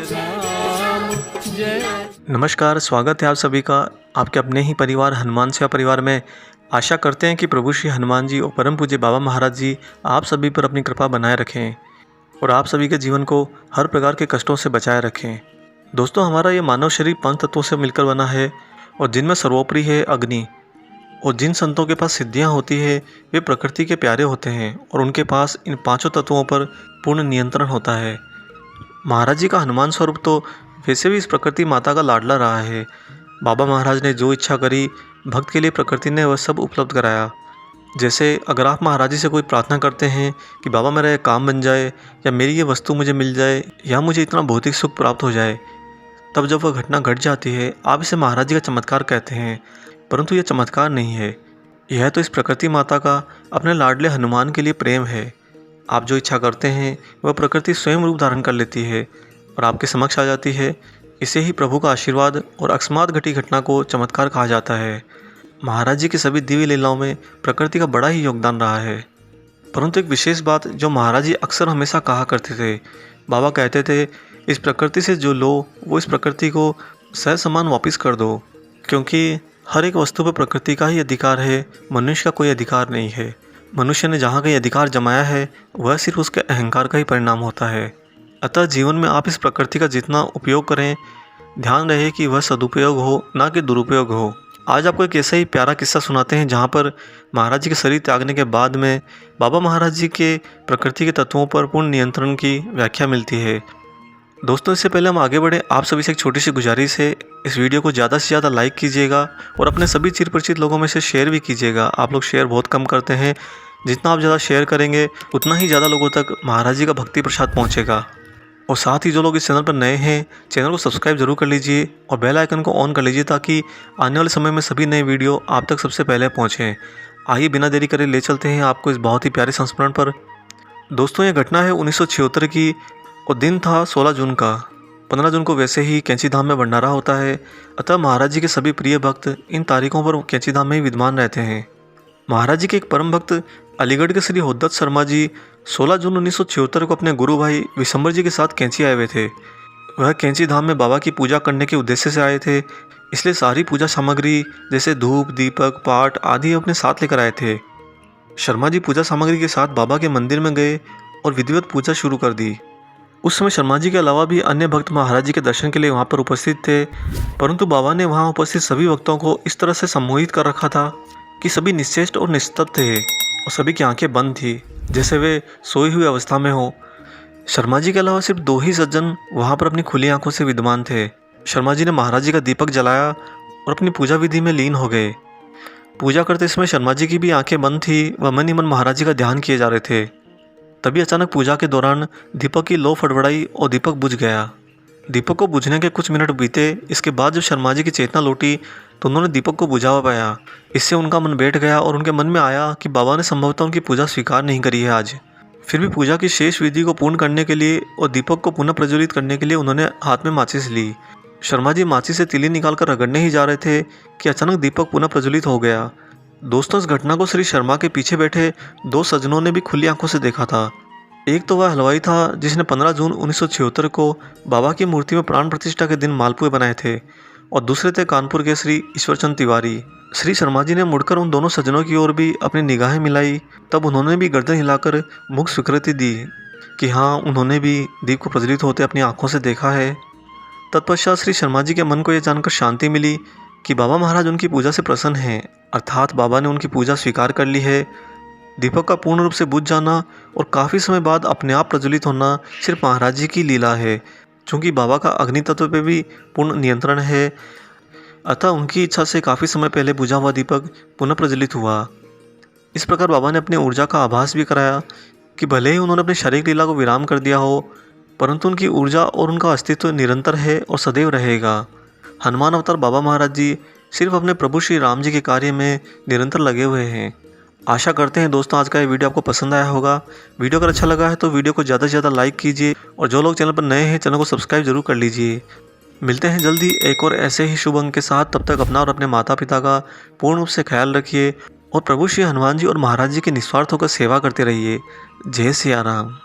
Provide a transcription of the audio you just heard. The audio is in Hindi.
राम जय। नमस्कार, स्वागत है आप सभी का आपके अपने ही परिवार हनुमान सेवा परिवार में। आशा करते हैं कि प्रभु श्री हनुमान जी और परम पूज्य बाबा महाराज जी आप सभी पर अपनी कृपा बनाए रखें और आप सभी के जीवन को हर प्रकार के कष्टों से बचाए रखें। दोस्तों, हमारा ये मानव शरीर 5 तत्वों से मिलकर बना है और जिनमें सर्वोपरि है अग्नि। और जिन संतों के पास सिद्धियां होती है वे प्रकृति के प्यारे होते हैं और उनके पास इन 5 तत्वों पर पूर्ण नियंत्रण होता है। महाराज जी का हनुमान स्वरूप तो वैसे भी इस प्रकृति माता का लाडला रहा है। बाबा महाराज ने जो इच्छा करी भक्त के लिए प्रकृति ने वह सब उपलब्ध कराया। जैसे अगर आप महाराज जी से कोई प्रार्थना करते हैं कि बाबा मेरा ये काम बन जाए या मेरी ये वस्तु मुझे मिल जाए या मुझे इतना भौतिक सुख प्राप्त हो जाए, तब जब वह घटना घट जाती है आप इसे महाराज जी का चमत्कार कहते हैं। परंतु यह चमत्कार नहीं है, यह तो इस प्रकृति माता का अपने लाडले हनुमान के लिए प्रेम है। आप जो इच्छा करते हैं वह प्रकृति स्वयं रूप धारण कर लेती है और आपके समक्ष आ जाती है। इसे ही प्रभु का आशीर्वाद और अकस्मात घटी घटना को चमत्कार कहा जाता है। महाराज जी की सभी दिव्य लीलाओं में प्रकृति का बड़ा ही योगदान रहा है। परंतु एक विशेष बात जो महाराज जी अक्सर हमेशा कहा करते थे, बाबा कहते थे इस प्रकृति से जो लो वो इस प्रकृति को सहज समान वापस कर दो, क्योंकि हर एक वस्तु पर प्रकृति का ही अधिकार है, मनुष्य का कोई अधिकार नहीं है। मनुष्य ने जहाँ कहीं अधिकार जमाया है वह सिर्फ उसके अहंकार का ही परिणाम होता है। अतः जीवन में आप इस प्रकृति का जितना उपयोग करें, ध्यान रहे कि वह सदुपयोग हो ना कि दुरुपयोग हो। आज आपको एक ऐसा ही प्यारा किस्सा सुनाते हैं जहाँ पर महाराज जी के शरीर त्यागने के बाद में बाबा महाराज जी के प्रकृति के तत्वों पर पूर्ण नियंत्रण की व्याख्या मिलती है। दोस्तों, इससे पहले हम आगे बढ़े आप सभी से एक छोटी सी गुजारिश है, इस वीडियो को ज़्यादा से ज़्यादा लाइक कीजिएगा और अपने सभी चिर परिचित लोगों में से शेयर भी कीजिएगा। आप लोग शेयर बहुत कम करते हैं, जितना आप ज़्यादा शेयर करेंगे उतना ही ज़्यादा लोगों तक महाराज जी का भक्ति प्रसाद पहुँचेगा। और साथ ही जो लोग इस चैनल पर नए हैं, चैनल को सब्सक्राइब जरूर कर लीजिए और बेल आइकन को ऑन कर लीजिए ताकि आने वाले समय में सभी नए वीडियो आप तक सबसे पहले पहुँचें। आइए बिना देरी करे ले चलते हैं आपको इस बहुत ही प्यारे संस्मरण पर। दोस्तों, यह घटना है 1976 की और दिन था 16 जून का। 15 जून को वैसे ही कैंची धाम में भंडारा होता है, अतः महाराज जी के सभी प्रिय भक्त इन तारीखों पर कैंची धाम में ही विद्यमान रहते हैं। महाराज जी के एक परम भक्त अलीगढ़ के श्री होद्दत शर्मा जी 16 जून 1976 को अपने गुरु भाई विशंबर जी के साथ कैंची आए हुए थे। वह कैंची धाम में बाबा की पूजा करने के उद्देश्य से आए थे, इसलिए सारी पूजा सामग्री जैसे धूप, दीपक, पाठ आदि अपने साथ लेकर आए थे। शर्मा जी पूजा सामग्री के साथ बाबा के मंदिर में गए और विधिवत पूजा शुरू कर दी। उस समय शर्मा जी के अलावा भी अन्य भक्त महाराज जी के दर्शन के लिए वहाँ पर उपस्थित थे, परंतु बाबा ने वहाँ उपस्थित सभी भक्तों को इस तरह से सम्मोहित कर रखा था कि सभी निश्चेष्ट और निस्तब्ध थे और सभी की आंखें बंद थी, जैसे वे सोई हुई अवस्था में हो। शर्मा जी के अलावा सिर्फ 2 ही सज्जन वहाँ पर अपनी खुली आंखों से विद्यमान थे। शर्मा जी ने महाराज जी का दीपक जलाया और अपनी पूजा विधि में लीन हो गए। पूजा करते समय शर्मा जी की भी आंखें बंद थी, वह मन ही मन महाराज जी का ध्यान किए जा रहे थे। तभी अचानक पूजा के दौरान दीपक की लो फड़फड़ाई और दीपक बुझ गया। दीपक को बुझने के कुछ मिनट बीते, इसके बाद जब शर्मा जी की चेतना लौटी तो उन्होंने दीपक को बुझा पाया। इससे उनका मन बैठ गया और उनके मन में आया कि बाबा ने संभवतः उनकी पूजा स्वीकार नहीं करी है आज। फिर भी पूजा की शेष विधि को पूर्ण करने के लिए और दीपक को पुनः प्रज्वलित करने के लिए उन्होंने हाथ में माचिस ली। शर्मा जी माचिस से तीली निकालकर रगड़ने ही जा रहे थे कि अचानक दीपक पुनः प्रज्वलित हो गया। दोस्तों, इस घटना को श्री शर्मा के पीछे बैठे 2 सज्जनों ने भी खुली आंखों से देखा था। एक तो वह हलवाई था जिसने 15 जून 1976 को बाबा की मूर्ति में प्राण प्रतिष्ठा के दिन मालपुए बनाए थे, और दूसरे थे कानपुर के श्री ईश्वरचंद तिवारी। श्री शर्मा जी ने मुड़कर उन दोनों सज्जनों की ओर भी अपनी निगाहें मिलाई, तब उन्होंने भी गर्दन हिलाकर मुख स्वीकृति दी कि हाँ, उन्होंने भी दीप को प्रज्वलित होते अपनी आंखों से देखा है। तत्पश्चात श्री शर्मा जी के मन को यह जानकर शांति मिली कि बाबा महाराज उनकी पूजा से प्रसन्न हैं, अर्थात बाबा ने उनकी पूजा स्वीकार कर ली है। दीपक का पूर्ण रूप से बुझ जाना और काफ़ी समय बाद अपने आप प्रज्वलित होना सिर्फ महाराज जी की लीला है, क्योंकि बाबा का अग्नि तत्व पे भी पूर्ण नियंत्रण है। अतः उनकी इच्छा से काफ़ी समय पहले बुझा हुआ दीपक पुनः प्रज्वलित हुआ। इस प्रकार बाबा ने अपनी ऊर्जा का आभास भी कराया कि भले ही उन्होंने अपनी शारीरिक लीला को विराम कर दिया हो, परंतु उनकी ऊर्जा और उनका अस्तित्व निरंतर है और सदैव रहेगा। हनुमान अवतार बाबा महाराज जी सिर्फ अपने प्रभु श्री राम जी के कार्य में निरंतर लगे हुए हैं। आशा करते हैं दोस्तों आज का ये वीडियो आपको पसंद आया होगा। वीडियो अगर अच्छा लगा है तो वीडियो को ज़्यादा से ज़्यादा लाइक कीजिए और जो लोग चैनल पर नए हैं चैनल को सब्सक्राइब जरूर कर लीजिए। मिलते हैं जल्दी एक और ऐसे ही शुभ अंक के साथ। तब तक अपना और अपने माता पिता का पूर्ण रूप से ख्याल रखिए और प्रभु श्री हनुमान जी और महाराज जी की निस्वार्थ होकर सेवा करते रहिए। जय सिया राम।